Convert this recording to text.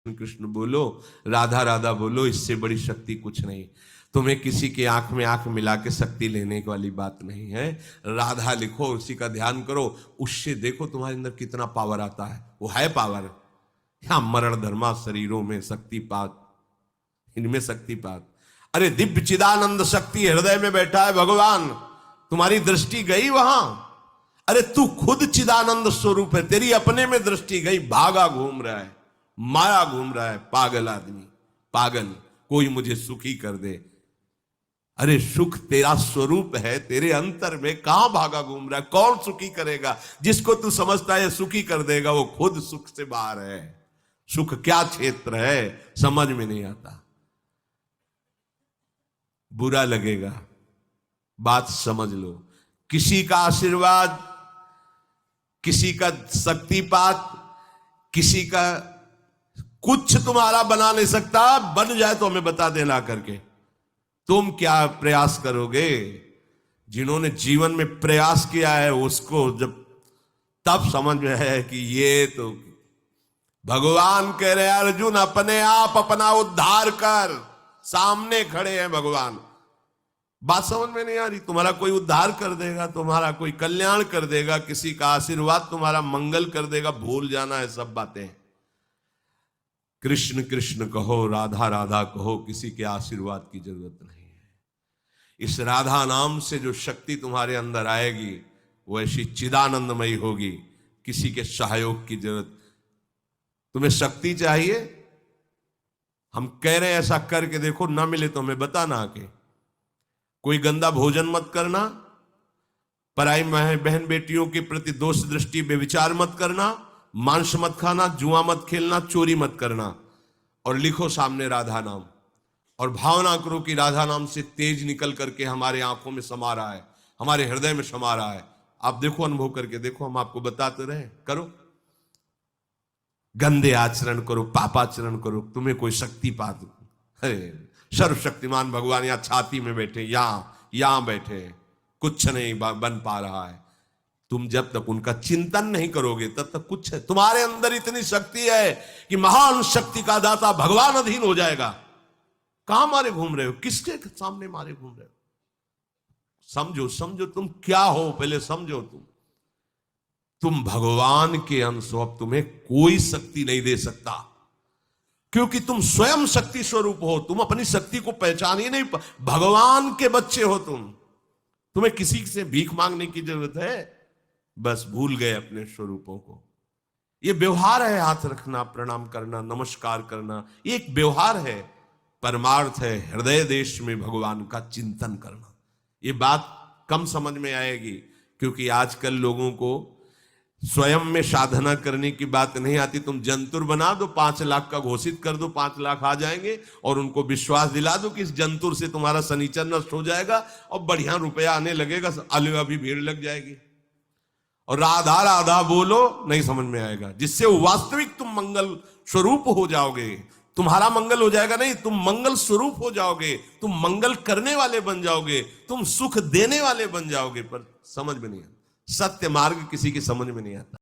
कृष्ण बोलो, राधा राधा बोलो, इससे बड़ी शक्ति कुछ नहीं। तुम्हें किसी के आंख में आंख मिला के शक्ति लेने वाली बात नहीं है। राधा लिखो, उसी का ध्यान करो, उससे देखो तुम्हारे अंदर कितना पावर आता है। वो है पावर। या मरण धर्मा शरीरों में शक्तिपात, इनमें शक्तिपात। अरे दिव्य चिदानंद शक्ति हृदय में बैठा है भगवान। तुम्हारी दृष्टि गई वहां? अरे तू खुद चिदानंद स्वरूप है, तेरी अपने में दृष्टि गई, भागा घूम रहा है, माया घूम रहा है। पागल आदमी, पागल, कोई मुझे सुखी कर दे। अरे सुख तेरा स्वरूप है, तेरे अंतर में, कहां भागा घूम रहा है? कौन सुखी करेगा? जिसको तू समझता है सुखी कर देगा, वो खुद सुख से बाहर है। सुख क्या क्षेत्र है, समझ में नहीं आता। बुरा लगेगा, बात समझ लो। किसी का आशीर्वाद, किसी का शक्तिपात, किसी का कुछ तुम्हारा बना नहीं सकता। बन जाए तो हमें बता देना करके। तुम क्या प्रयास करोगे? जिन्होंने जीवन में प्रयास किया है उसको जब तब समझ में है कि ये तो भगवान कह रहे हैं, अर्जुन अपने आप अपना उद्धार कर। सामने खड़े हैं भगवान। बात समझ में नहीं आ रही? तुम्हारा कोई उद्धार कर देगा, तुम्हारा कोई कल्याण कर देगा, किसी का आशीर्वाद तुम्हारा मंगल कर देगा। भूल जाना है सब बातें। कृष्ण कृष्ण कहो, राधा राधा कहो, किसी के आशीर्वाद की जरूरत नहीं है। इस राधा नाम से जो शक्ति तुम्हारे अंदर आएगी वो ऐसी चिदानंदमयी होगी, किसी के सहयोग की जरूरत। तुम्हें शक्ति चाहिए, हम कह रहे हैं ऐसा करके देखो, ना मिले तो हमें बताना आके। कोई गंदा भोजन मत करना, पराई बहन बेटियों के प्रति दोष दृष्टि बेविचार मत करना, मांस मत खाना, जुआ मत खेलना, चोरी मत करना। और लिखो सामने राधा नाम, और भावना करो कि राधा नाम से तेज निकल करके हमारे आंखों में समा रहा है, हमारे हृदय में समा रहा है। आप देखो, अनुभव करके देखो, हम आपको बताते रहे। करो, गंदे आचरण करो, पापाचरण करो, तुम्हें कोई शक्ति पा दो। अरे सर्वशक्तिमान भगवान यहाँ छाती में बैठे, यहां बैठे, कुछ नहीं बन पा रहा है। तुम जब तक उनका चिंतन नहीं करोगे तब तक कुछ है। तुम्हारे अंदर इतनी शक्ति है कि महान शक्ति का दाता भगवान अधीन हो जाएगा। कहां मारे घूम रहे हो? किसके सामने मारे घूम रहे हो? समझो, समझो तुम क्या हो, पहले समझो। तुम भगवान के अंश हो। अब तुम्हें कोई शक्ति नहीं दे सकता, क्योंकि तुम स्वयं शक्ति स्वरूप हो। तुम अपनी शक्ति को पहचान ही नहीं, भगवान के बच्चे हो तुम। तुम्हें किसी से भीख मांगने की जरूरत है? बस भूल गए अपने स्वरूपों को। ये व्यवहार है, हाथ रखना, प्रणाम करना, नमस्कार करना, ये एक व्यवहार है। परमार्थ है हृदय देश में भगवान का चिंतन करना। ये बात कम समझ में आएगी, क्योंकि आजकल लोगों को स्वयं में साधना करने की बात नहीं आती। तुम जंतुर बना दो, 5 लाख का घोषित कर दो, 5 लाख आ जाएंगे, और उनको विश्वास दिला दो कि इस जंतुर से तुम्हारा शनिचर नष्ट हो जाएगा और बढ़िया रुपया आने लगेगा, अलग भी भीड़ लग जाएगी। और राधा राधा बोलो, नहीं समझ में आएगा। जिससे वास्तविक तुम मंगल स्वरूप हो जाओगे। तुम्हारा मंगल हो जाएगा नहीं, तुम मंगल स्वरूप हो जाओगे, तुम मंगल करने वाले बन जाओगे, तुम सुख देने वाले बन जाओगे। पर समझ में नहीं आता, सत्य मार्ग किसी की समझ में नहीं आता।